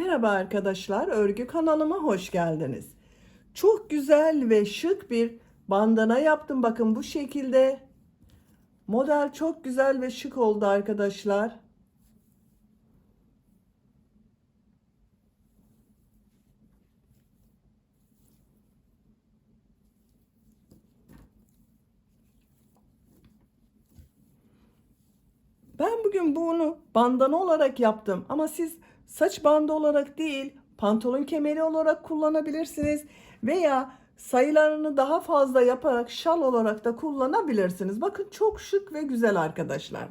Merhaba arkadaşlar, örgü kanalıma hoş geldiniz. Çok güzel ve şık bir bandana yaptım. Bakın bu şekilde. Model çok güzel ve şık oldu arkadaşlar. Ben bugün bunu bandana olarak yaptım ama siz saç bandı olarak değil, pantolon kemeri olarak kullanabilirsiniz veya sayılarını daha fazla yaparak şal olarak da kullanabilirsiniz. Bakın çok şık ve güzel arkadaşlar.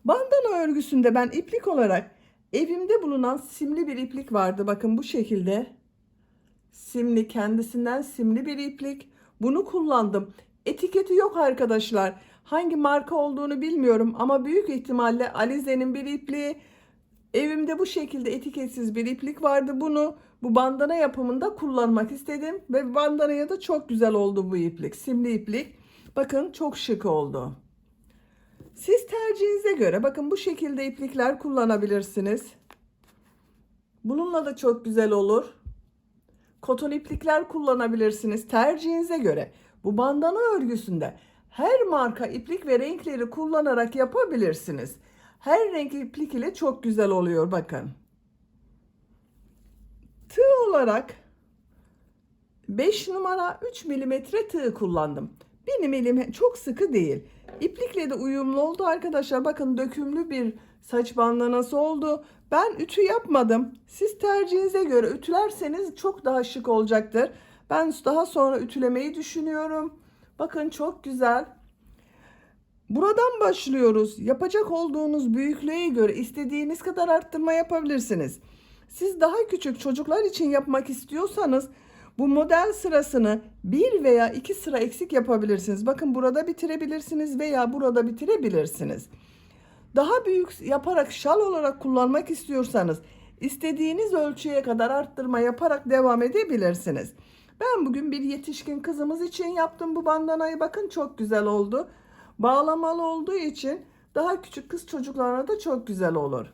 Bandana örgüsünde ben iplik olarak evimde bulunan simli bir iplik vardı. Bakın bu şekilde. Simli, kendisinden simli bir iplik. Bunu kullandım. Etiketi yok arkadaşlar. Hangi marka olduğunu bilmiyorum ama büyük ihtimalle Alize'nin bir ipliği. Evimde bu şekilde etiketsiz bir iplik vardı. Bunu bu bandana yapımında kullanmak istedim ve bandanaya da çok güzel oldu bu iplik. Simli iplik. Bakın çok şık oldu. Siz tercihinize göre bakın bu şekilde iplikler kullanabilirsiniz. Bununla da çok güzel olur. Koton iplikler kullanabilirsiniz tercihinize göre. Bu bandana örgüsünde her marka iplik ve renkleri kullanarak yapabilirsiniz. Her renk iplik ile çok güzel oluyor bakın. Tığ olarak 5 numara 3 milimetre tığ kullandım. Benim elim çok sıkı değil. İplikle de uyumlu oldu arkadaşlar. Bakın dökümlü bir saç bandanası oldu. Ben ütü yapmadım. Siz tercihinize göre ütülerseniz çok daha şık olacaktır. Ben daha sonra ütülemeyi düşünüyorum. Bakın çok güzel. Buradan başlıyoruz. Yapacak olduğunuz büyüklüğe göre istediğiniz kadar arttırma yapabilirsiniz. Siz daha küçük çocuklar için yapmak istiyorsanız bu model sırasını bir veya iki sıra eksik yapabilirsiniz. Bakın burada bitirebilirsiniz veya burada bitirebilirsiniz. Daha büyük yaparak şal olarak kullanmak istiyorsanız istediğiniz ölçüye kadar arttırma yaparak devam edebilirsiniz. Ben bugün bir yetişkin kızımız için yaptım bu bandanayı. Bakın çok güzel oldu. Bağlamalı olduğu için daha küçük kız çocuklarına da çok güzel olur.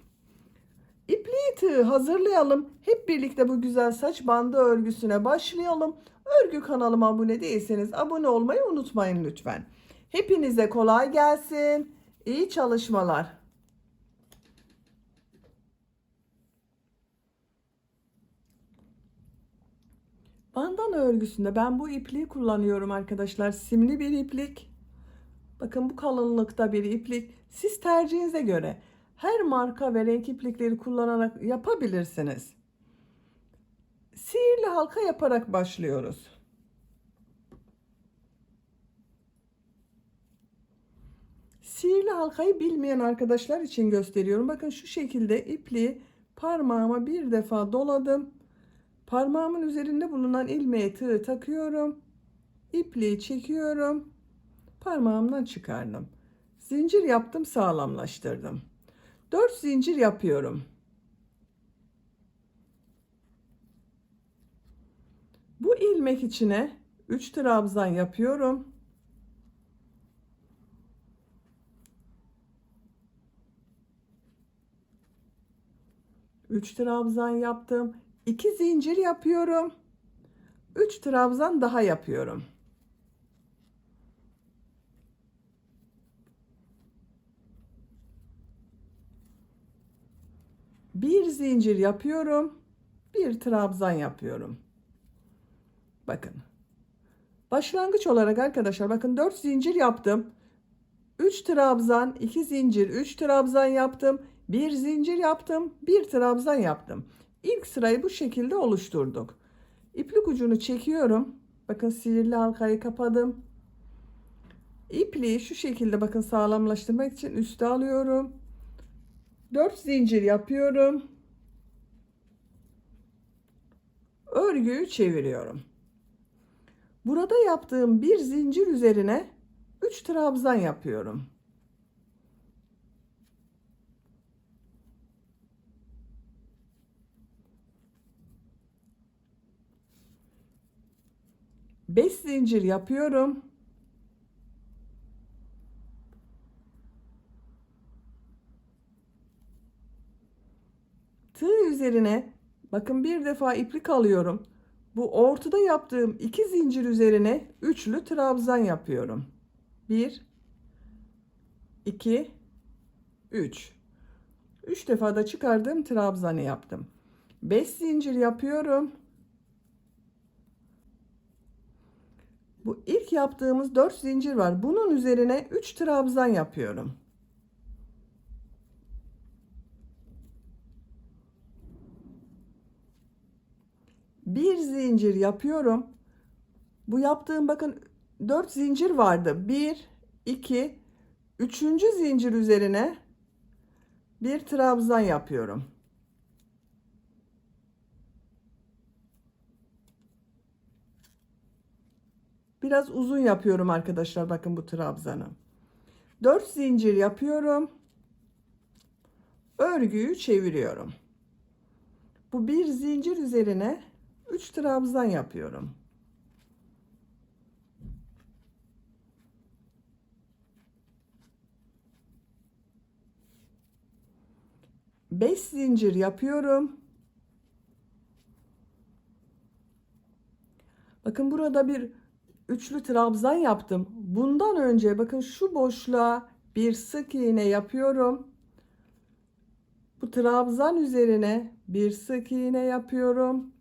İpliği tığı hazırlayalım. Hep birlikte bu güzel saç bandı örgüsüne başlayalım. Örgü kanalıma abone değilseniz abone olmayı unutmayın lütfen. Hepinize kolay gelsin. İyi çalışmalar. Bandana örgüsünde ben bu ipliği kullanıyorum arkadaşlar. Simli bir iplik. Bakın bu kalınlıkta bir iplik. Siz tercihinize göre her marka ve renk iplikleri kullanarak yapabilirsiniz. Sihirli halka yaparak başlıyoruz. Sihirli halkayı bilmeyen arkadaşlar için gösteriyorum. Bakın şu şekilde ipliği parmağıma bir defa doladım. Parmağımın üzerinde bulunan ilmeğe tığ takıyorum. İpliği çekiyorum. Parmağımdan çıkardım. Zincir yaptım, sağlamlaştırdım. 4 zincir yapıyorum. Bu ilmek içine 3 trabzan yapıyorum. Üç trabzan yaptım. 2 zincir yapıyorum. 3 trabzan daha yapıyorum. Bir zincir yapıyorum. Bir trabzan yapıyorum. Bakın. Başlangıç olarak arkadaşlar bakın 4 zincir yaptım. 3 trabzan, 2 zincir, 3 trabzan yaptım. Bir zincir yaptım, bir trabzan yaptım. İlk sırayı bu şekilde oluşturduk. İplik ucunu çekiyorum. Bakın sihirli halkayı kapadım. İpliği şu şekilde bakın sağlamlaştırmak için üste alıyorum. 4 zincir yapıyorum. Örgüyü çeviriyorum. Burada yaptığım bir zincir üzerine 3 trabzan yapıyorum. Beş zincir yapıyorum. Tığ üzerine Bakın bir defa iplik alıyorum. Bu ortada yaptığım 2 zincir üzerine üçlü trabzan yapıyorum. 1 2 3. 3 defa da çıkardığım trabzanı yaptım. 5 zincir yapıyorum. Bu ilk yaptığımız 4 zincir var. Bunun üzerine 3 trabzan yapıyorum. Bir zincir yapıyorum. Bu yaptığım bakın 4 zincir vardı. 1 2 üçüncü zincir üzerine bir trabzan yapıyorum. Biraz uzun yapıyorum arkadaşlar, bakın bu trabzanı. 4 zincir yapıyorum. Örgüyü çeviriyorum. Bu bir zincir üzerine 3 trabzan yapıyorum. Beş zincir yapıyorum. Bakın burada bir üçlü trabzan yaptım. Bundan önce bakın şu boşluğa bir sık iğne yapıyorum. Bu trabzan üzerine bir sık iğne yapıyorum.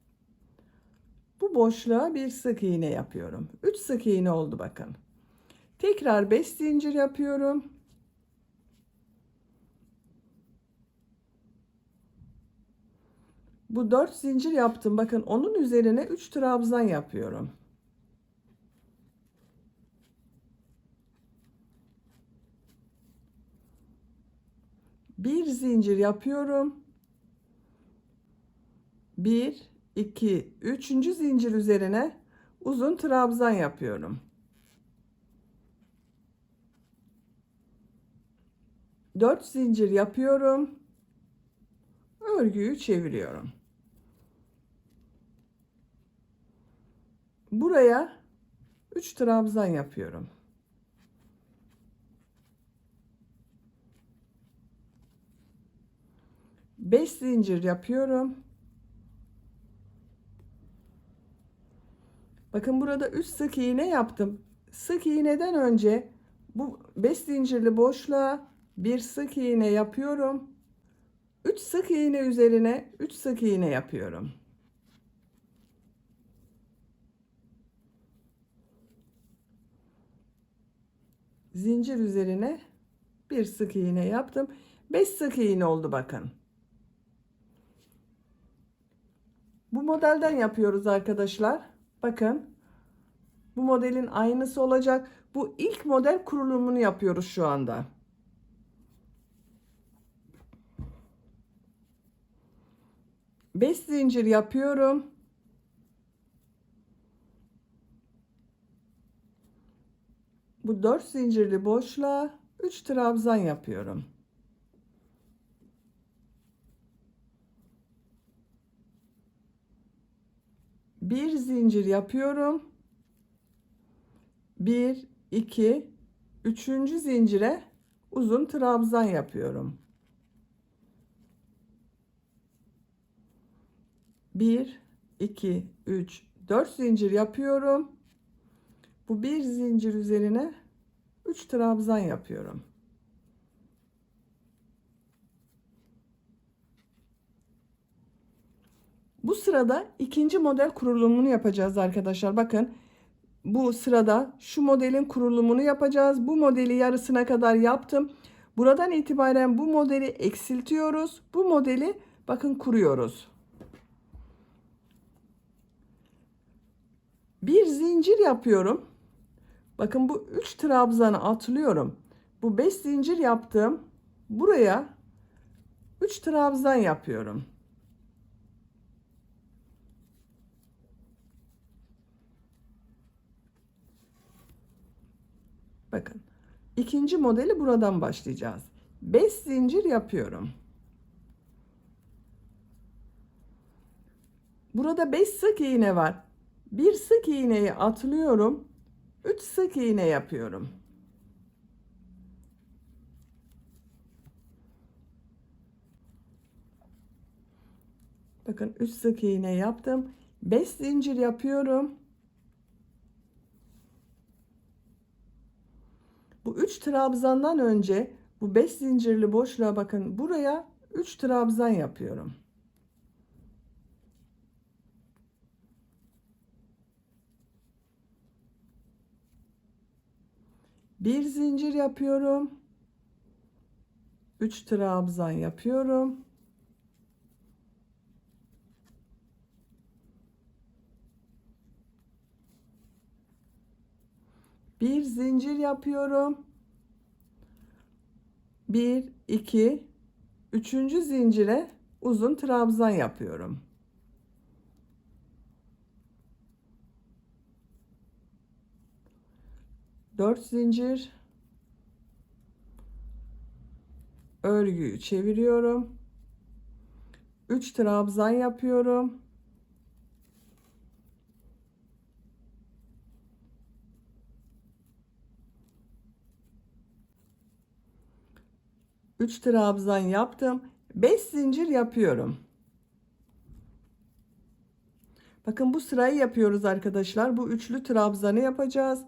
Bu boşluğa bir sık iğne yapıyorum. 3 sık iğne oldu bakın. Tekrar 5 zincir yapıyorum. Bu 4 zincir yaptım. Bakın onun üzerine 3 trabzan yapıyorum. Bir zincir yapıyorum. 1 2 üçüncü zincir üzerine uzun trabzan yapıyorum. 4 zincir yapıyorum. Örgüyü çeviriyorum. Buraya 3 trabzan yapıyorum. Beş zincir yapıyorum. Bakın burada 3 sık iğne yaptım. Sık iğneden önce bu 5 zincirli boşluğa bir sık iğne yapıyorum. 3 sık iğne üzerine 3 sık iğne yapıyorum. Zincir üzerine bir sık iğne yaptım. 5 sık iğne oldu bakın. Bu modelden yapıyoruz arkadaşlar. Bakın. Bu modelin aynısı olacak. Bu ilk model kurulumunu yapıyoruz şu anda. Beş zincir yapıyorum. Bu 4 zincirli boşluğa 3 trabzan yapıyorum. Bir zincir yapıyorum. 1 2 üçüncü zincire uzun trabzan yapıyorum. 1 2 3 4 zincir yapıyorum. Bu bir zincir üzerine 3 trabzan yapıyorum. Bu sırada ikinci model kurulumunu yapacağız arkadaşlar. Bakın bu sırada şu modelin kurulumunu yapacağız. Bu modeli yarısına kadar yaptım. Buradan itibaren bu modeli eksiltiyoruz. Bu modeli bakın kuruyoruz. Bir zincir yapıyorum. Bakın bu 3 trabzanı atlıyorum. Bu 5 zincir yaptım. Buraya 3 trabzan yapıyorum. Bakın. İkinci modeli buradan başlayacağız. 5 zincir yapıyorum. Burada 5 sık iğne var. Bir sık iğneyi atlıyorum. 3 sık iğne yapıyorum. Bakın 3 sık iğne yaptım. 5 zincir yapıyorum. Bu 3 trabzandan önce bu 5 zincirli boşluğa bakın, buraya 3 trabzan yapıyorum. Bir zincir yapıyorum. 3 trabzan yapıyorum. Bir zincir yapıyorum. 1 2 üçüncü zincire uzun trabzan yapıyorum. Dört zincir, örgüyü çeviriyorum. 3 trabzan yapıyorum. Üç trabzan yaptım. 5 zincir yapıyorum. Bakın bu sırayı yapıyoruz arkadaşlar. Bu üçlü trabzanı yapacağız.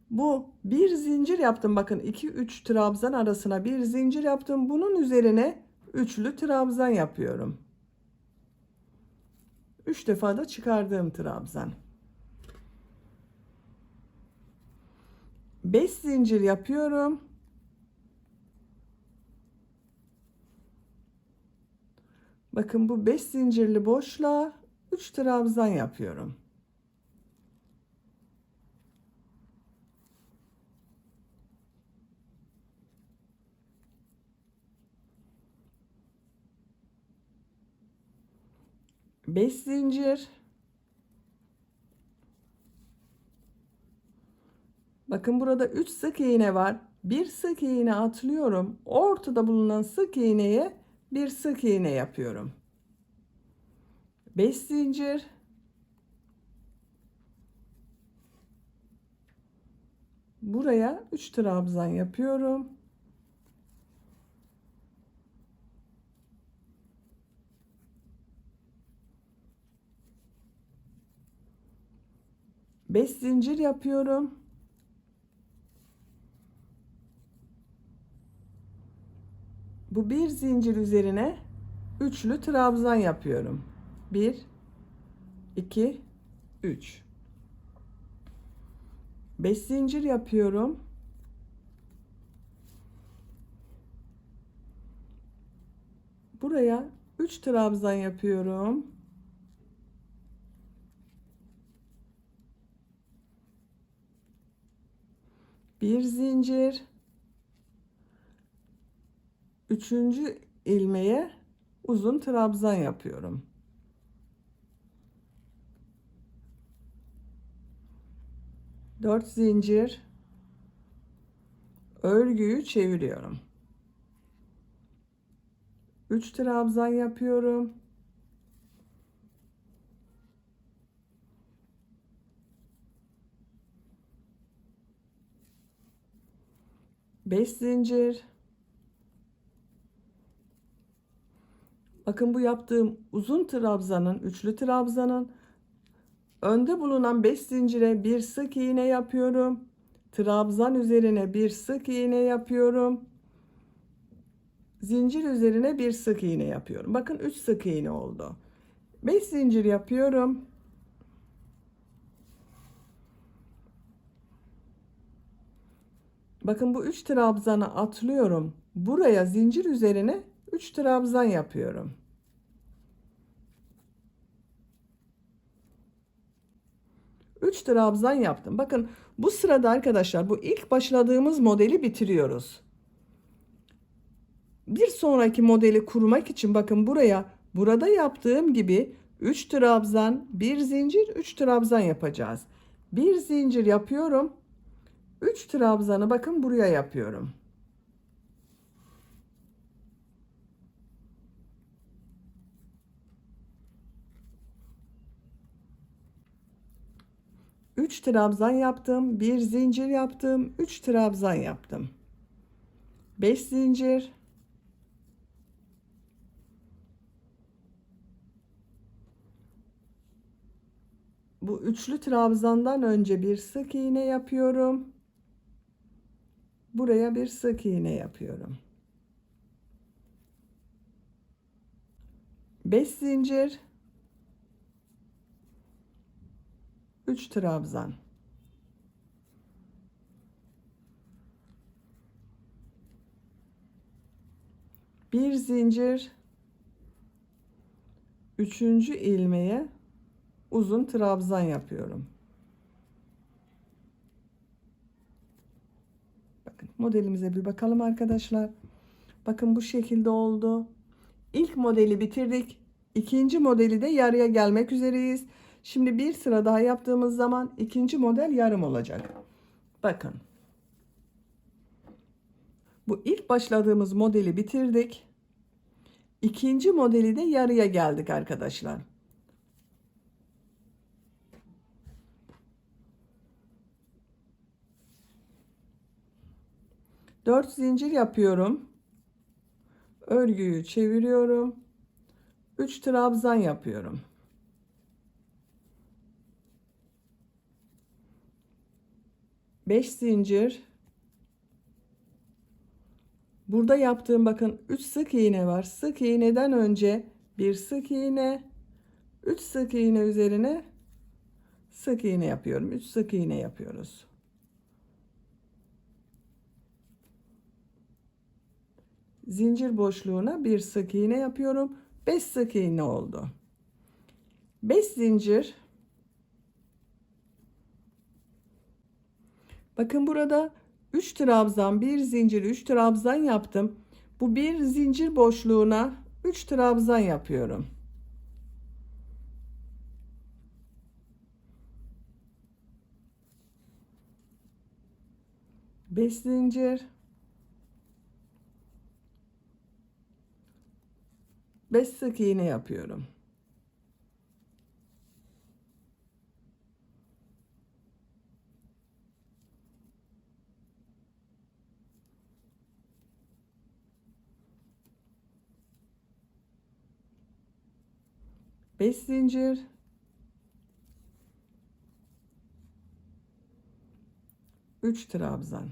Bu bir zincir yaptım. Bakın 2 3 trabzan arasına bir zincir yaptım. Bunun üzerine üçlü trabzan yapıyorum. 3 defa da çıkardığım trabzan. 5 zincir yapıyorum. Bakın bu 5 zincirli boşluğa 3 trabzan yapıyorum. Beş zincir. Bakın burada 3 sık iğne var. Bir sık iğne atlıyorum. Ortada bulunan sık iğneye bir sık iğne yapıyorum. 5 zincir. Buraya 3 trabzan yapıyorum. Beş zincir yapıyorum. Bu bir zincir üzerine üçlü trabzan yapıyorum. 1 2 3. 5 zincir yapıyorum. Buraya 3 trabzan yapıyorum. Bir zincir. Üçüncü ilmeğe uzun trabzan yapıyorum. Dört zincir, örgüyü çeviriyorum. 3 trabzan yapıyorum. Beş zincir. Bakın bu yaptığım uzun trabzanın, üçlü trabzanın önde bulunan 5 zincire bir sık iğne yapıyorum. Trabzan üzerine bir sık iğne yapıyorum. Zincir üzerine bir sık iğne yapıyorum. Bakın 3 sık iğne oldu. 5 zincir yapıyorum. Bakın bu 3 trabzanı atlıyorum. Buraya zincir üzerine 3 trabzan yapıyorum. Üç trabzan yaptım. Bakın bu sırada arkadaşlar bu ilk başladığımız modeli bitiriyoruz. Bir sonraki modeli kurmak için bakın buraya burada yaptığım gibi 3 trabzan, bir zincir, 3 trabzan yapacağız. Bir zincir yapıyorum. 3 trabzanı bakın buraya yapıyorum. Üç trabzan yaptım, bir zincir yaptım, 3 trabzan yaptım. 5 zincir, Bu üçlü trabzandan önce bir sık iğne yapıyorum. Buraya bir sık iğne yapıyorum. 5 zincir, 3 trabzan. Bir zincir, üçüncü ilmeğe uzun trabzan yapıyorum. Bakın modelimize bir bakalım arkadaşlar. Bakın bu şekilde oldu. İlk modeli bitirdik. İkinci modeli de yarıya gelmek üzereyiz. Şimdi bir sıra daha yaptığımız zaman ikinci model yarım olacak. Bakın. Bu ilk başladığımız modeli bitirdik. İkinci modeli de yarıya geldik arkadaşlar. Dört zincir yapıyorum. Örgüyü çeviriyorum. 3 trabzan yapıyorum. Beş zincir. Burada yaptığım bakın 3 sık iğne var. Sık iğneden önce bir sık iğne, 3 sık iğne üzerine sık iğne yapıyorum. 3 sık iğne yapıyoruz. Zincir boşluğuna bir sık iğne yapıyorum. 5 sık iğne oldu. 5 zincir. Bakın burada 3 trabzan, bir zincir, 3 trabzan yaptım. Bu bir zincir boşluğuna 3 trabzan yapıyorum. Beş zincir. 5 sık iğne yapıyorum. Beş zincir. 3 trabzan.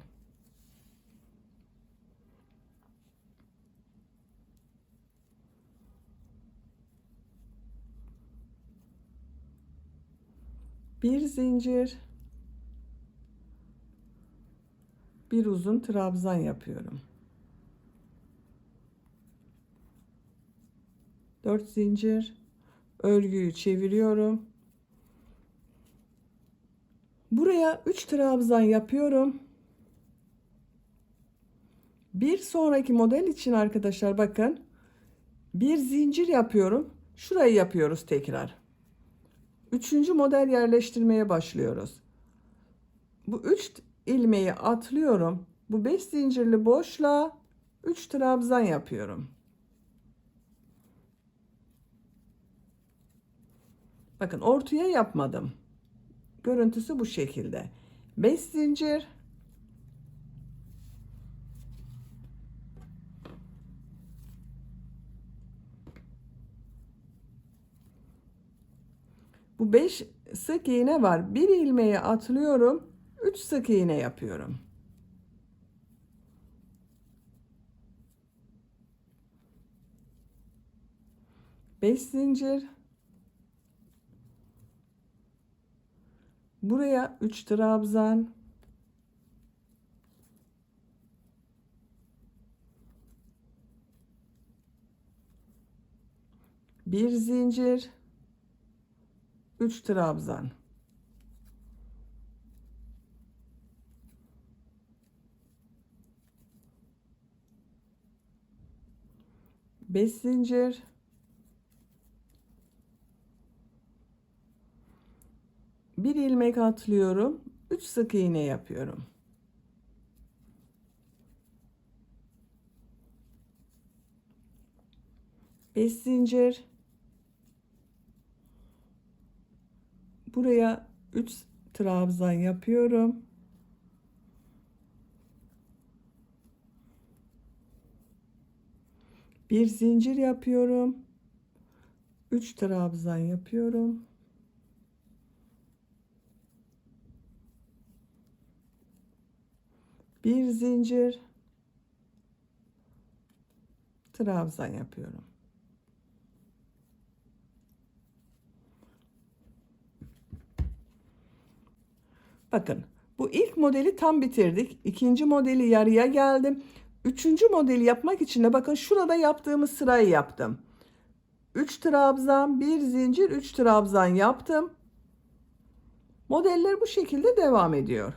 Bir zincir. Bir uzun trabzan yapıyorum. 4 zincir. Örgüyü çeviriyorum. Buraya 3 trabzan yapıyorum. Bir sonraki model için arkadaşlar bakın. Bir zincir yapıyorum. Şurayı yapıyoruz tekrar. Üçüncü model yerleştirmeye başlıyoruz. Bu 3 ilmeği atlıyorum. Bu 5 zincirli boşluğa 3 trabzan yapıyorum. Bakın ortaya yapmadım. Görüntüsü bu şekilde. 5 zincir. Bu 5 sık iğne var. Bir ilmeği atlıyorum. 3 sık iğne yapıyorum. Beş zincir. Buraya 3 trabzan. Bir zincir. 3 trabzan. Beş zincir. Bir ilmek atlıyorum. 3 sık iğne yapıyorum. Beş zincir. Buraya 3 trabzan yapıyorum. Bir zincir yapıyorum. 3 trabzan yapıyorum. Bir zincir, trabzan yapıyorum. Bakın, bu ilk modeli tam bitirdik. İkinci modeli yarıya geldim. Üçüncü modeli yapmak için de bakın şurada yaptığımız sırayı yaptım. 3 trabzan, 1 zincir, 3 trabzan yaptım. Modeller bu şekilde devam ediyor.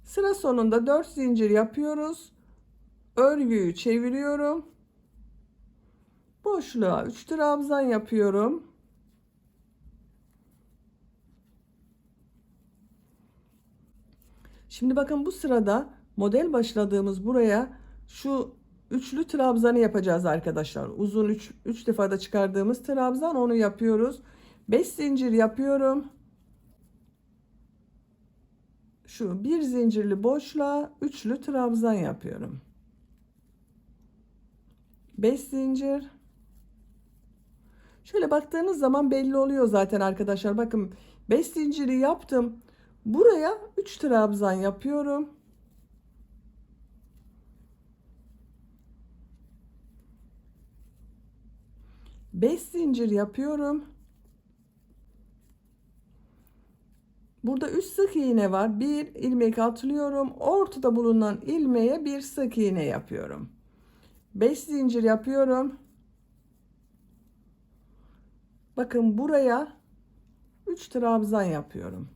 Sıra sonunda 4 zincir yapıyoruz. Örgüyü çeviriyorum. Boşluğa 3 trabzan yapıyorum. Şimdi bakın bu sırada model başladığımız buraya şu üçlü trabzanı yapacağız arkadaşlar. Uzun 3 defa da çıkardığımız trabzan, onu yapıyoruz. 5 zincir yapıyorum. Şu bir zincirli boşluğa üçlü trabzan yapıyorum. 5 zincir. Şöyle baktığınız zaman belli oluyor zaten arkadaşlar. Bakın 5 zinciri yaptım. Buraya 3 trabzan yapıyorum. 5 zincir yapıyorum. Burada 3 sık iğne var. Bir ilmek atlıyorum. Ortada bulunan ilmeğe bir sık iğne yapıyorum. 5 zincir yapıyorum. Bakın buraya 3 trabzan yapıyorum.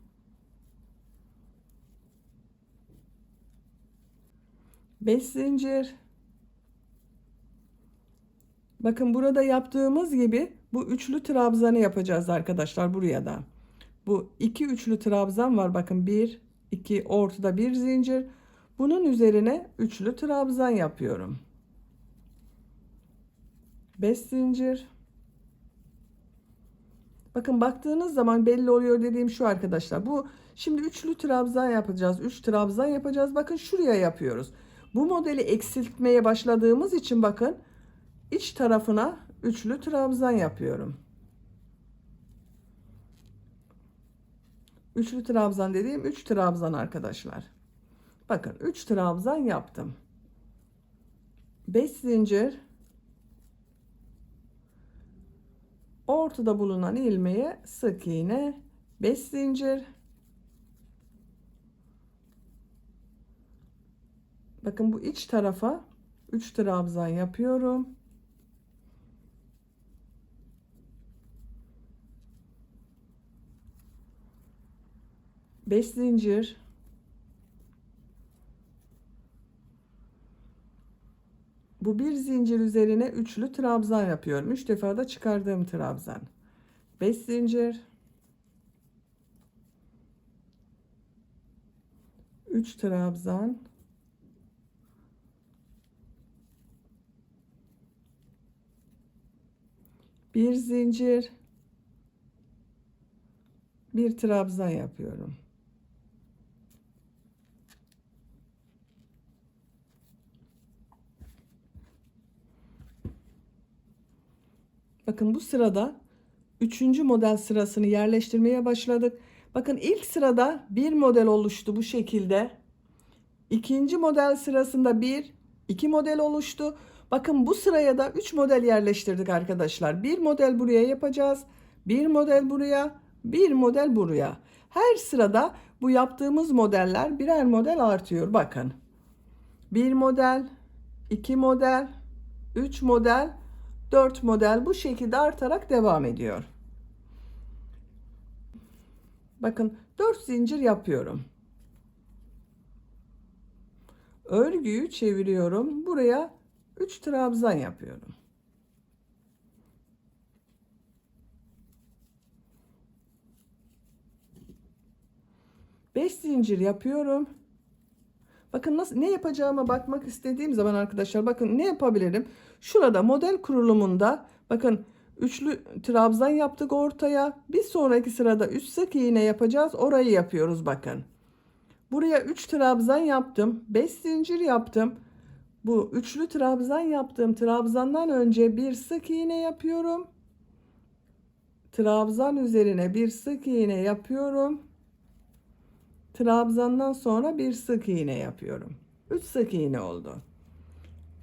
5 zincir. Bakın burada yaptığımız gibi bu üçlü trabzanı yapacağız arkadaşlar buraya da. Bu iki üçlü trabzan var. Bakın 1, 2, ortada bir zincir. Bunun üzerine üçlü trabzan yapıyorum. 5 zincir. Bakın baktığınız zaman belli oluyor dediğim şu arkadaşlar. Bu şimdi üçlü trabzan yapacağız. 3 trabzan yapacağız. Bakın şuraya yapıyoruz. Bu modeli eksiltmeye başladığımız için bakın iç tarafına üçlü trabzan yapıyorum. Üçlü trabzan dediğim 3 trabzan arkadaşlar. Bakın 3 trabzan yaptım. 5 zincir. Ortada bulunan ilmeğe sık iğne. 5 zincir. Bakın bu iç tarafa 3 trabzan yapıyorum. 5 zincir. Bu bir zincir üzerine üçlü trabzan yapıyorum. 3 defa da çıkardığım trabzan. 5 zincir. 3 trabzan. Bir zincir. Bir trabzan yapıyorum. Bakın bu sırada 3. model sırasını yerleştirmeye başladık. Bakın ilk sırada bir model oluştu bu şekilde. İkinci model sırasında 2 model oluştu. Bakın bu sıraya da 3 model yerleştirdik arkadaşlar. Bir model buraya yapacağız. Bir model buraya, bir model buraya. Her sırada bu yaptığımız modeller birer model artıyor. Bakın. Bir model, 2 model, 3 model, 4 model bu şekilde artarak devam ediyor. Bakın 4 zincir yapıyorum. Örgüyü çeviriyorum. Buraya 3 trabzan yapıyorum. Beş zincir yapıyorum. Bakın nasıl, ne yapacağıma bakmak istediğim zaman arkadaşlar bakın ne yapabilirim? Şurada model kurulumunda bakın üçlü trabzan yaptık ortaya. Bir sonraki sırada üst sık iğne yapacağız. Orayı yapıyoruz bakın. Buraya 3 trabzan yaptım. 5 zincir yaptım. Bu üçlü trabzan yaptığım trabzandan önce bir sık iğne yapıyorum. Trabzan üzerine bir sık iğne yapıyorum. Trabzandan sonra bir sık iğne yapıyorum. 3 sık iğne oldu.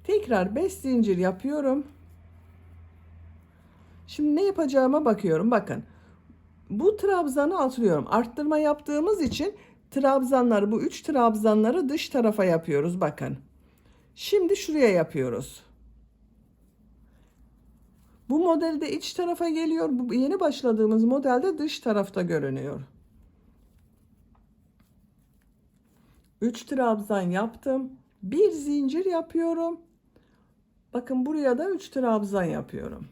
Tekrar 5 zincir yapıyorum. Şimdi ne yapacağıma bakıyorum. Bakın. Bu trabzanı atlıyorum. Arttırma yaptığımız için trabzanları, bu 3 trabzanları dış tarafa yapıyoruz. Bakın. Şimdi şuraya yapıyoruz. Bu modelde iç tarafa geliyor. Bu yeni başladığımız modelde dış tarafta görünüyor. 3 trabzan yaptım. Bir zincir yapıyorum. Bakın buraya da 3 trabzan yapıyorum.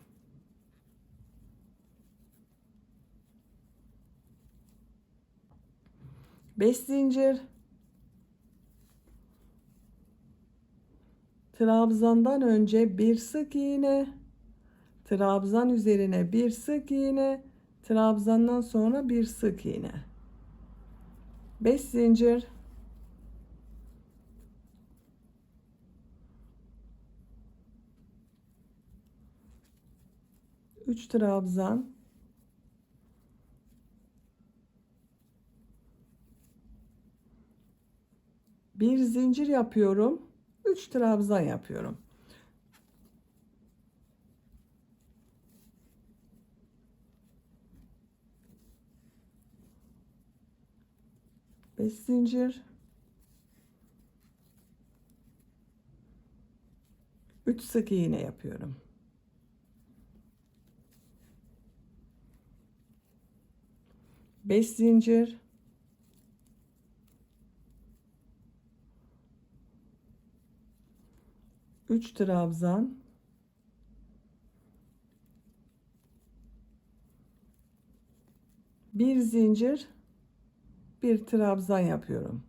Beş zincir. Trabzandan önce bir sık iğne. Trabzan üzerine bir sık iğne. Trabzandan sonra bir sık iğne. 5 zincir. 3 trabzan. Bir zincir yapıyorum. 3 trabzan yapıyorum. Beş zincir. 3 sık iğne yapıyorum. Beş zincir. 3 trabzan. Bir zincir. Bir trabzan yapıyorum.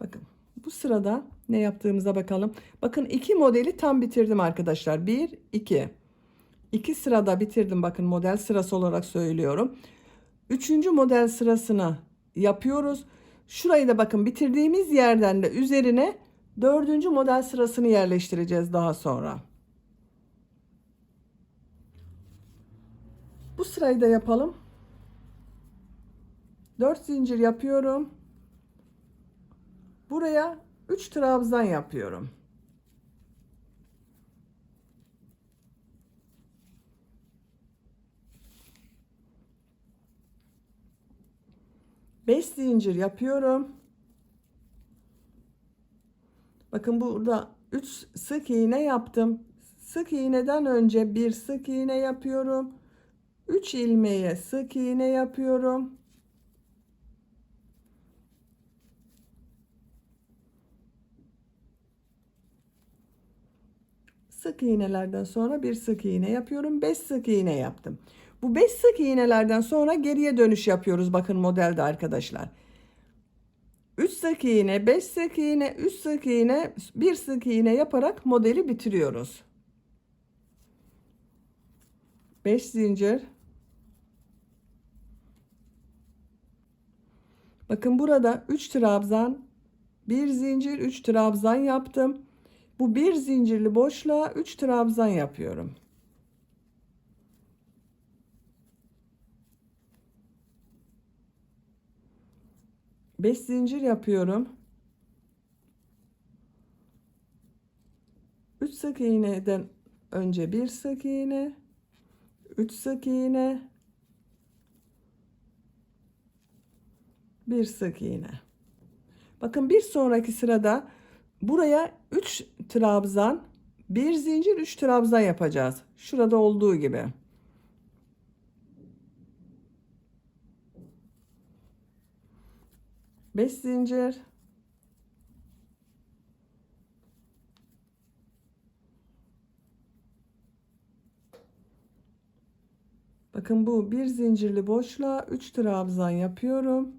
Bakın bu sırada ne yaptığımıza bakalım. Bakın iki modeli tam bitirdim arkadaşlar. Bir, iki. İki sırada bitirdim. Bakın model sırası olarak söylüyorum. Üçüncü model sırasını yapıyoruz. Şurayı da bakın bitirdiğimiz yerden de üzerine dördüncü model sırasını yerleştireceğiz daha sonra. Bu sırayı da yapalım. 4 zincir yapıyorum. Buraya 3 trabzan yapıyorum. Beş zincir yapıyorum. Bakın burada 3 sık iğne yaptım. Sık iğneden önce bir sık iğne yapıyorum. 3 ilmeğe sık iğne yapıyorum. Sık iğnelerden sonra bir sık iğne yapıyorum. 5 sık iğne yaptım. Bu 5 sık iğnelerden sonra geriye dönüş yapıyoruz. Bakın modelde arkadaşlar. 3 sık iğne, 5 sık iğne, 3 sık iğne, 1 sık iğne yaparak modeli bitiriyoruz. 5 zincir. Bakın burada 3 trabzan, 1 zincir, 3 trabzan yaptım. Bu bir zincirli boşluğa 3 trabzan yapıyorum. Beş zincir yapıyorum. 3 sık iğneden önce bir sık iğne, 3 sık iğne, bir sık iğne. Bakın bir sonraki sırada buraya 3 trabzan, bir zincir, 3 trabzan yapacağız. Şurada olduğu gibi. Beş zincir. Bakın bu bir zincirli boşluğa 3 trabzan yapıyorum.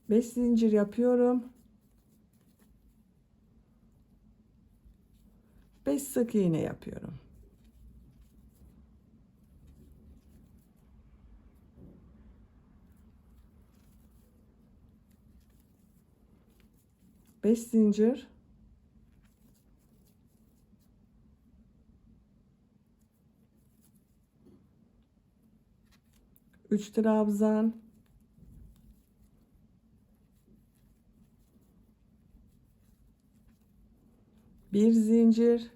Beş zincir yapıyorum. 5 sık iğne yapıyorum. Beş zincir. 3 trabzan, bir zincir,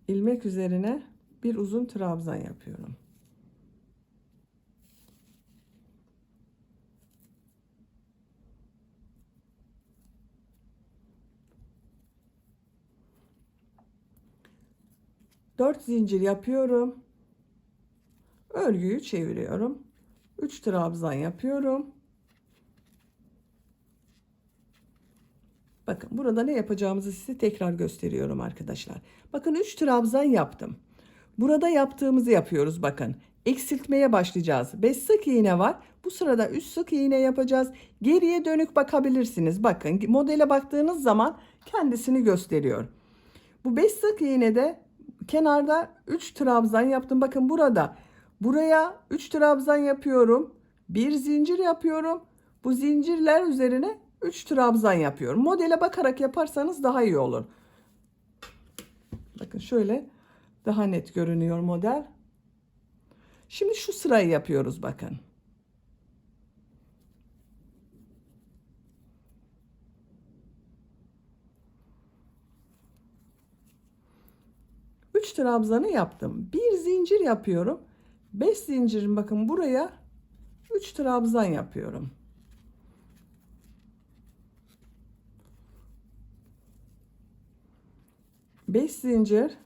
ilmek üzerine bir uzun trabzan yapıyorum. Dört zincir yapıyorum. Örgüyü çeviriyorum. 3 trabzan yapıyorum. Bakın burada ne yapacağımızı size tekrar gösteriyorum arkadaşlar. Bakın 3 trabzan yaptım. Burada yaptığımızı yapıyoruz bakın. Eksiltmeye başlayacağız. 5 sık iğne var. Bu sırada 3 sık iğne yapacağız. Geriye dönük bakabilirsiniz. Bakın modele baktığınız zaman kendisini gösteriyor. Bu 5 sık iğnede kenarda 3 trabzan yaptım. Bakın burada buraya 3 trabzan yapıyorum. Bir zincir yapıyorum. Bu zincirler üzerine 3 trabzan yapıyorum. Modele bakarak yaparsanız daha iyi olur. Bakın şöyle daha net görünüyor model. Şimdi şu sırayı yapıyoruz bakın. Üç trabzanı yaptım. Bir zincir yapıyorum. 5 zincirin bakın buraya 3 trabzan yapıyorum. Beş zincir,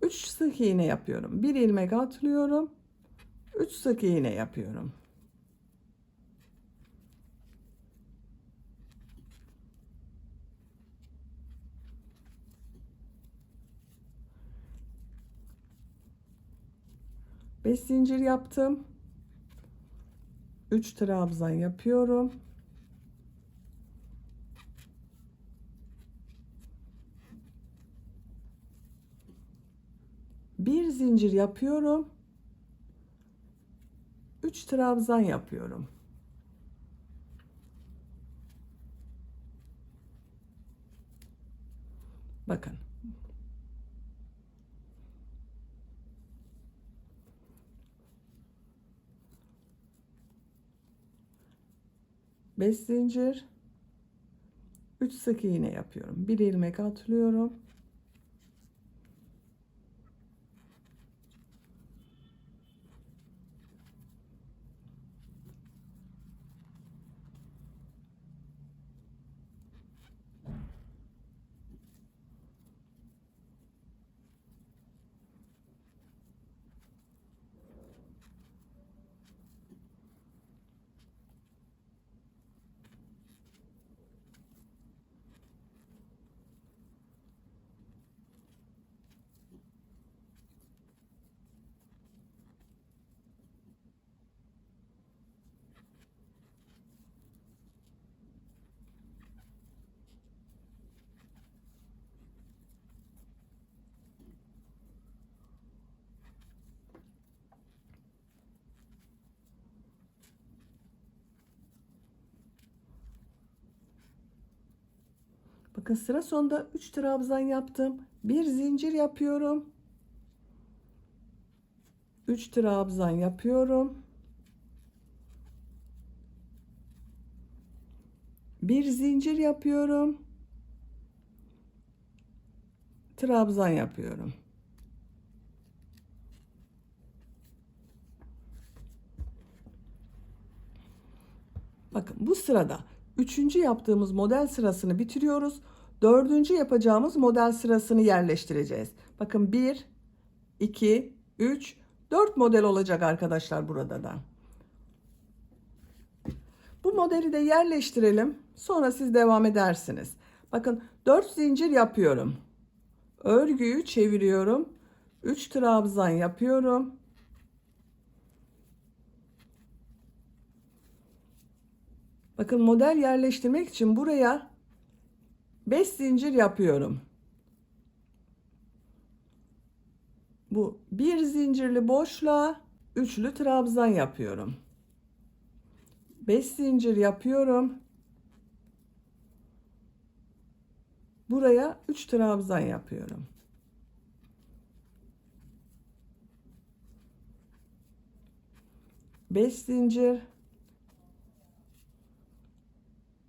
3 sık iğne yapıyorum. Bir ilmek atlıyorum. 3 sık iğne yapıyorum. Beş zincir yaptım. 3 trabzan yapıyorum. Bir zincir yapıyorum. 3 trabzan yapıyorum. Bakın. Beş zincir, 3 sık iğne yapıyorum. Bir ilmek atlıyorum. Bakın sıra sonunda 3 trabzan yaptım. Bir zincir yapıyorum. 3 trabzan yapıyorum. Bir zincir yapıyorum. Trabzan yapıyorum. Bakın bu sırada üçüncü yaptığımız model sırasını bitiriyoruz. Dördüncü yapacağımız model sırasını yerleştireceğiz. Bakın 1, 2, 3, 4 model olacak arkadaşlar burada da. Bu modeli de yerleştirelim. Sonra siz devam edersiniz. Bakın 4 zincir yapıyorum. Örgüyü çeviriyorum. 3 trabzan yapıyorum. Bakın model yerleştirmek için buraya 5 zincir yapıyorum. Bu bir zincirli boşluğa üçlü trabzan yapıyorum. 5 zincir yapıyorum. Buraya 3 trabzan yapıyorum. 5 zincir,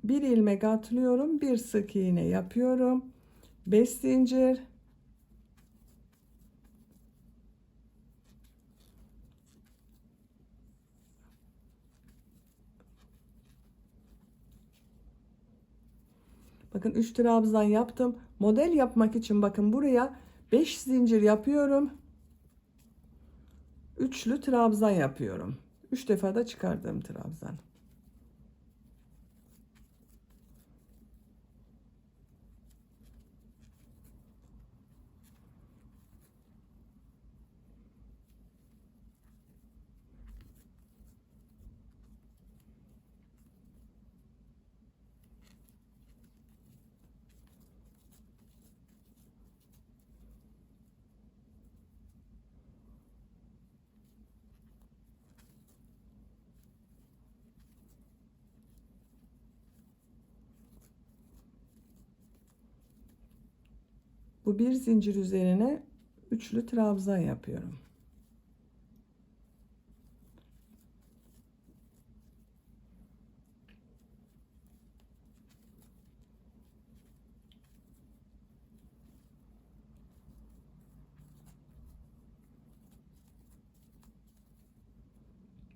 bir ilmek atlıyorum, bir sık iğne yapıyorum, 5 zincir, bakın 3 trabzan yaptım. Model yapmak için bakın buraya 5 zincir yapıyorum. Üçlü trabzan yapıyorum. 3 defa da çıkardığım trabzan. Bu bir zincir üzerine üçlü trabzan yapıyorum.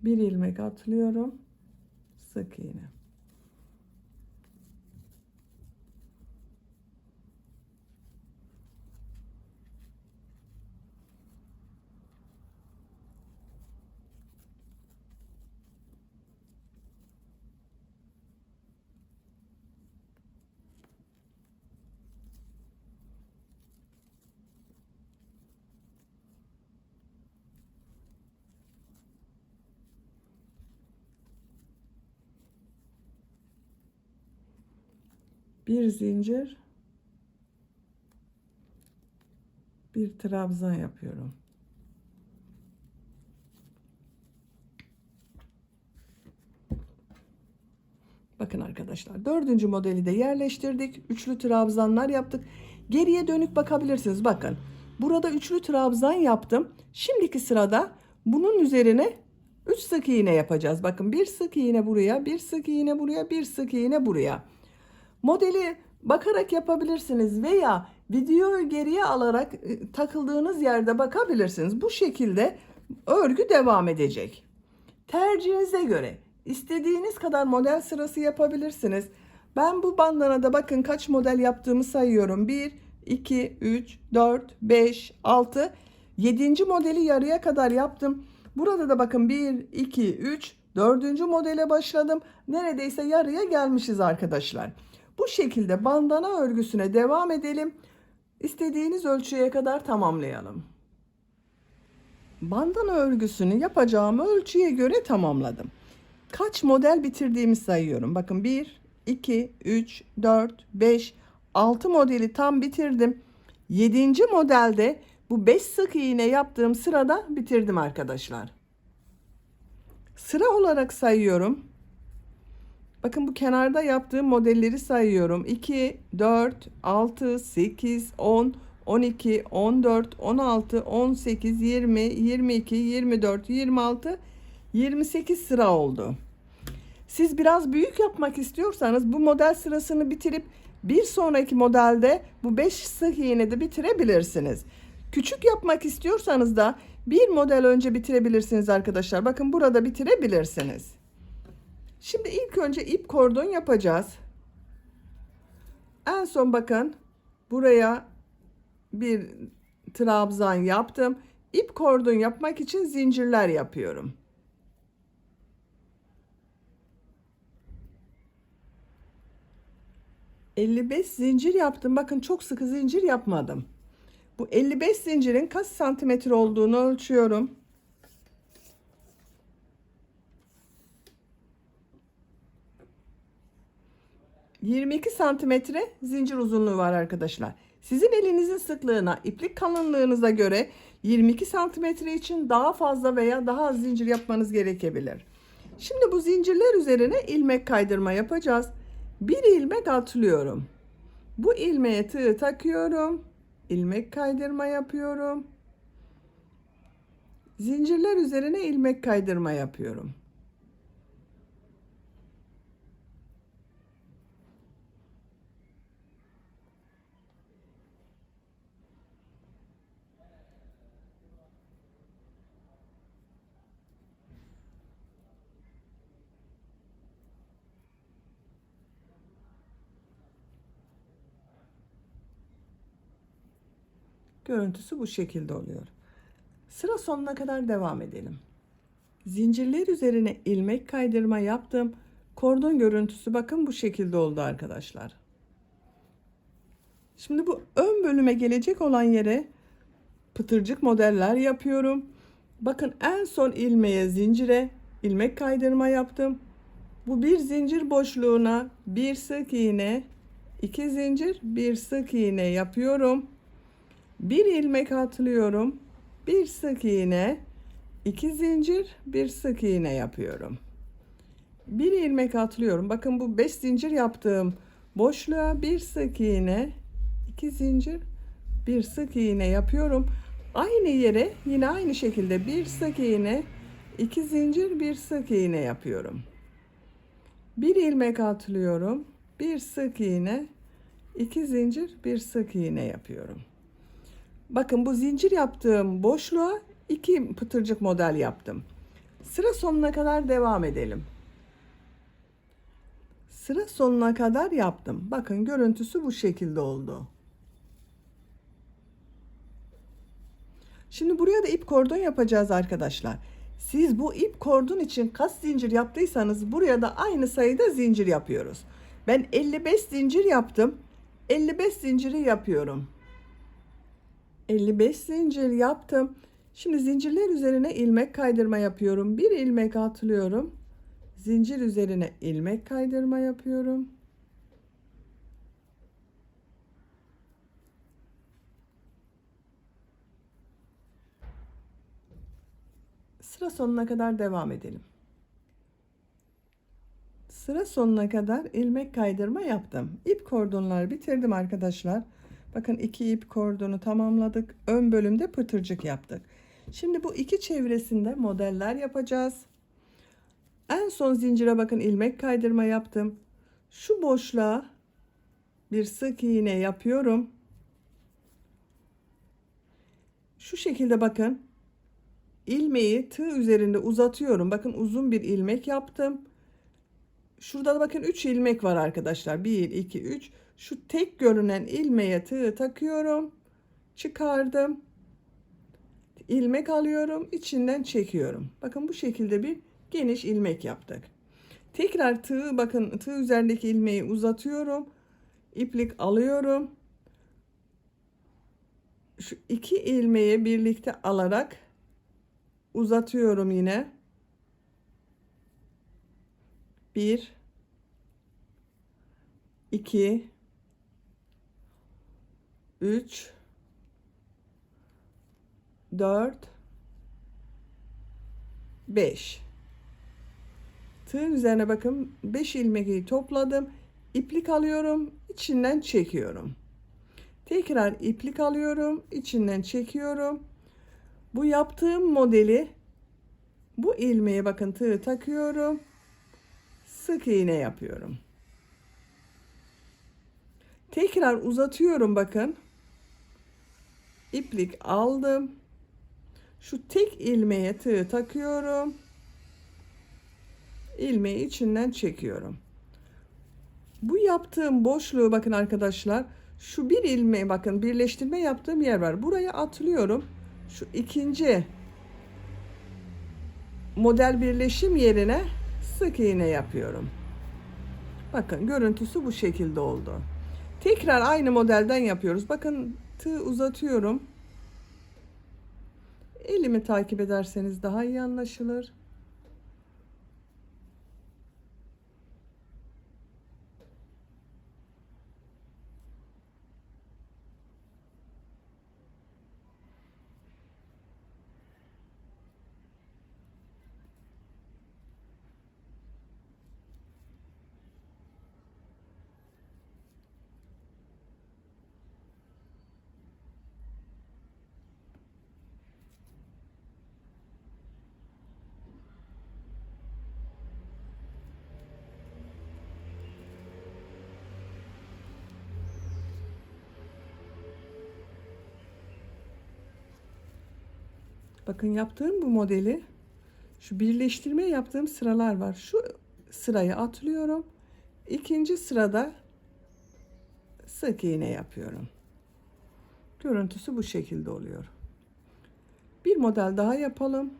Bir ilmek atlıyorum. Sık iğne. Bir zincir, bir trabzan yapıyorum. Bakın arkadaşlar, dördüncü modeli de yerleştirdik. Üçlü trabzanlar yaptık. Geriye dönük bakabilirsiniz. Bakın burada üçlü trabzan yaptım. Şimdiki sırada bunun üzerine 3 sık iğne yapacağız. Bakın bir sık iğne buraya, bir sık iğne buraya, bir sık iğne buraya. Modeli bakarak yapabilirsiniz veya videoyu geriye alarak takıldığınız yerde bakabilirsiniz. Bu şekilde örgü devam edecek. Tercihinize göre istediğiniz kadar model sırası yapabilirsiniz. Ben bu bandanada bakın kaç model yaptığımı sayıyorum. 1, 2, 3, 4, 5, 6, 7. modeli yarıya kadar yaptım. Burada da bakın 1, 2, 3, 4. modele başladım. Neredeyse yarıya gelmişiz arkadaşlar. Bu şekilde bandana örgüsüne devam edelim. İstediğiniz ölçüye kadar tamamlayalım. Bandana örgüsünü yapacağım ölçüye göre tamamladım. Kaç model bitirdiğimi sayıyorum. Bakın 1, 2, 3, 4, 5, 6 modeli tam bitirdim. 7. modelde bu 5 sık iğne yaptığım sırada bitirdim arkadaşlar. Sıra olarak sayıyorum. Bakın bu kenarda yaptığım modelleri sayıyorum. 2, 4, 6, 8, 10, 12, 14, 16, 18, 20, 22, 24, 26, 28 sıra oldu. Siz biraz büyük yapmak istiyorsanız bu model sırasını bitirip bir sonraki modelde bu 5 sık iğne de bitirebilirsiniz. Küçük yapmak istiyorsanız da bir model önce bitirebilirsiniz arkadaşlar. Bakın burada bitirebilirsiniz. Şimdi ilk önce ip kordon yapacağız. En son bakın buraya bir trabzan yaptım. İp kordon yapmak için zincirler yapıyorum. ...55 zincir yaptım. Bakın çok sıkı zincir yapmadım. Bu 55 zincirin kaç santimetre olduğunu ölçüyorum. 22 santimetre zincir uzunluğu var arkadaşlar. Sizin elinizin sıklığına, iplik kalınlığınıza göre 22 santimetre için daha fazla veya daha az zincir yapmanız gerekebilir. Şimdi bu zincirler üzerine ilmek kaydırma yapacağız. Bir ilmek atlıyorum. Bu ilmeğe tığ takıyorum. İlmek kaydırma yapıyorum. Zincirler üzerine ilmek kaydırma yapıyorum. Görüntüsü bu şekilde oluyor. Sıra sonuna kadar devam edelim. Zincirler üzerine ilmek kaydırma yaptım. Kordon görüntüsü bakın bu şekilde oldu arkadaşlar. Şimdi bu ön bölüme gelecek olan yere pıtırcık modeller yapıyorum. Bakın en son ilmeğe zincire ilmek kaydırma yaptım. Bu bir zincir boşluğuna bir sık iğne, iki zincir, bir sık iğne yapıyorum. Bir ilmek atlıyorum. Bir sık iğne, iki zincir, bir sık iğne yapıyorum. Bir ilmek atlıyorum. Bakın bu 5 zincir yaptığım boşluğa bir sık iğne, iki zincir, bir sık iğne yapıyorum. Aynı yere yine aynı şekilde bir sık iğne, iki zincir, bir sık iğne yapıyorum. Bir ilmek atlıyorum. Bir sık iğne, iki zincir, bir sık iğne yapıyorum. Bakın bu zincir yaptığım boşluğa iki pıtırcık model yaptım. Sıra sonuna kadar devam edelim. Sıra sonuna kadar yaptım. Bakın görüntüsü bu şekilde oldu. Şimdi buraya da ip kordon yapacağız arkadaşlar. Siz bu ip kordon için kaç zincir yaptıysanız buraya da aynı sayıda zincir yapıyoruz. Ben 55 zincir yaptım. 55 zinciri yapıyorum. 55 zincir yaptım. Şimdi zincirler üzerine ilmek kaydırma yapıyorum. Bir ilmek atlıyorum. Zincir üzerine ilmek kaydırma yapıyorum. Sıra sonuna kadar devam edelim. Sıra sonuna kadar ilmek kaydırma yaptım. İp kordonları bitirdim arkadaşlar. Bakın iki ip kordonu tamamladık. Ön bölümde pıtırcık yaptık. Şimdi bu iki çevresinde modeller yapacağız. En son zincire bakın ilmek kaydırma yaptım. Şu boşluğa bir sık iğne yapıyorum. Şu şekilde bakın. İlmeği tığ üzerinde uzatıyorum. Bakın uzun bir ilmek yaptım. Şurada da bakın 3 ilmek var arkadaşlar. 1, 2, 3. Şu tek görünen ilmeğe tığ takıyorum. Çıkardım. İlmek alıyorum. İçinden çekiyorum. Bakın bu şekilde bir geniş ilmek yaptık. Tekrar tığ bakın tığ üzerindeki ilmeği uzatıyorum. İplik alıyorum. Şu iki ilmeği birlikte alarak uzatıyorum yine. 1 2 3 4 5 tığın üzerine bakın 5 ilmeği topladım. İplik alıyorum, içinden çekiyorum. Tekrar iplik alıyorum, içinden çekiyorum. Bu yaptığım modeli bu ilmeğe bakın tığ takıyorum. Sık iğne yapıyorum. Tekrar uzatıyorum bakın. İplik aldım. Şu tek ilmeğe tığ takıyorum. İlmeği içinden çekiyorum. Bu yaptığım boşluğu bakın arkadaşlar. Şu bir ilmeği bakın birleştirme yaptığım yer var. Buraya atlıyorum. Şu ikinci model birleşim yerine sık iğne yapıyorum. Bakın görüntüsü bu şekilde oldu. Tekrar aynı modelden yapıyoruz. Bakın tığ uzatıyorum. Elimi takip ederseniz daha iyi anlaşılır. Bakın yaptığım bu modeli, şu birleştirme yaptığım sıralar var. Şu sırayı atlıyorum. İkinci sırada sık iğne yapıyorum. Görüntüsü bu şekilde oluyor. Bir model daha yapalım.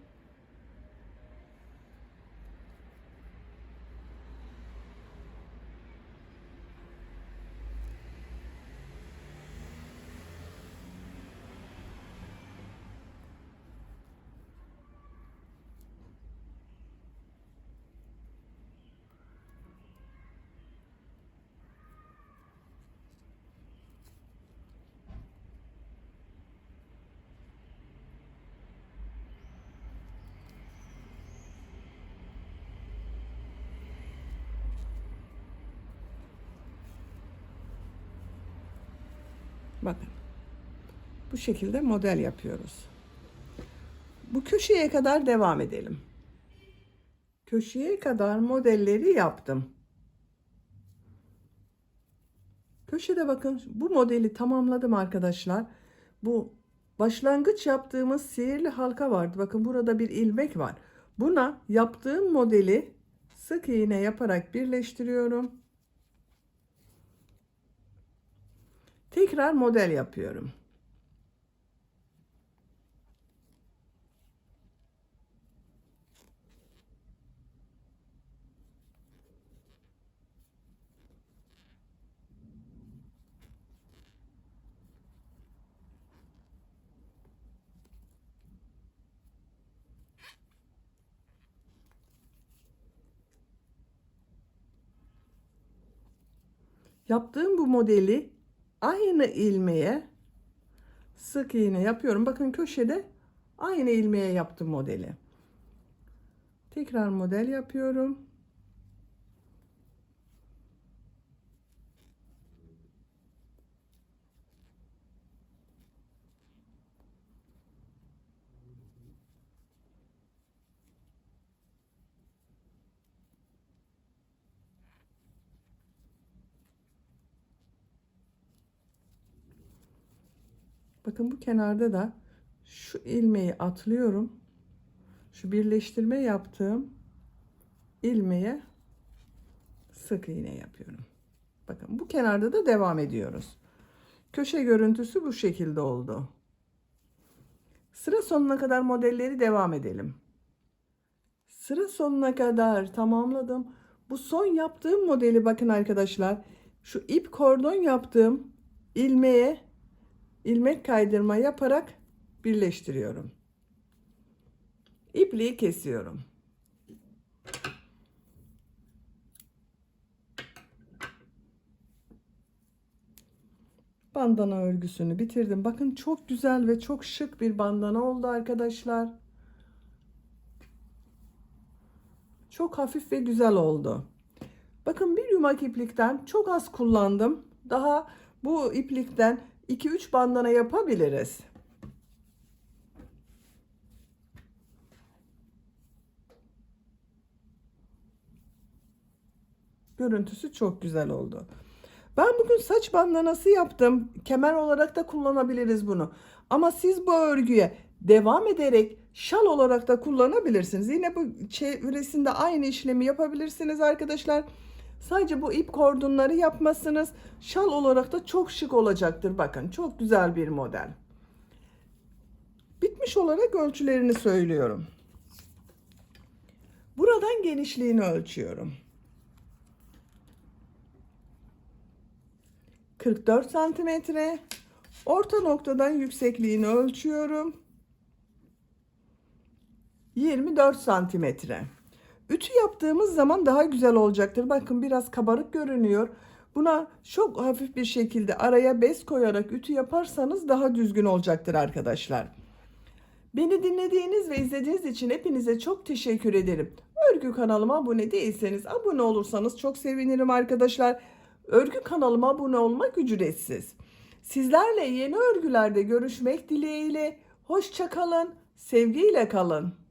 Bakın. Bu şekilde model yapıyoruz. Bu köşeye kadar devam edelim. Köşeye kadar modelleri yaptım. Köşede bakın bu modeli tamamladım arkadaşlar. Bu başlangıç yaptığımız sihirli halka vardı. Bakın burada bir ilmek var. Buna yaptığım modeli sık iğne yaparak birleştiriyorum. Tekrar model yapıyorum. Yaptığım bu modeli aynı ilmeğe sık iğne yapıyorum. Bakın köşede aynı ilmeğe yaptım modeli. Tekrar model yapıyorum. Bakın bu kenarda da şu ilmeği atlıyorum. Şu birleştirme yaptığım ilmeğe sık iğne yapıyorum. Bakın bu kenarda da devam ediyoruz. Köşe görüntüsü bu şekilde oldu. Sıra sonuna kadar modelleri devam edelim. Sıra sonuna kadar tamamladım. Bu son yaptığım modeli bakın arkadaşlar. Şu ip kordon yaptığım ilmeğe ilmek kaydırma yaparak birleştiriyorum. İpliği kesiyorum. Bandana örgüsünü bitirdim. Bakın çok güzel ve çok şık bir bandana oldu arkadaşlar. Çok hafif ve güzel oldu. Bakın bir yumak iplikten çok az kullandım. Daha bu iplikten 2-3 bandana yapabiliriz. Görüntüsü çok güzel oldu. Ben bugün saç bandanası yaptım. Kemer olarak da kullanabiliriz bunu. Ama siz bu örgüye devam ederek şal olarak da kullanabilirsiniz. Yine bu çevresinde aynı işlemi yapabilirsiniz arkadaşlar. Sadece bu ip kordonları yapmasınız. Şal olarak da çok şık olacaktır. Bakın çok güzel bir model. Bitmiş olarak ölçülerini söylüyorum. Buradan genişliğini ölçüyorum. 44 santimetre. Orta noktadan yüksekliğini ölçüyorum. 24 santimetre. Ütü yaptığımız zaman daha güzel olacaktır. Bakın biraz kabarık görünüyor. Buna çok hafif bir şekilde araya bez koyarak ütü yaparsanız daha düzgün olacaktır arkadaşlar. Beni dinlediğiniz ve izlediğiniz için hepinize çok teşekkür ederim. Örgü kanalıma abone değilseniz abone olursanız çok sevinirim arkadaşlar. Örgü kanalıma abone olmak ücretsiz. Sizlerle yeni örgülerde görüşmek dileğiyle. Hoşça kalın, sevgiyle kalın.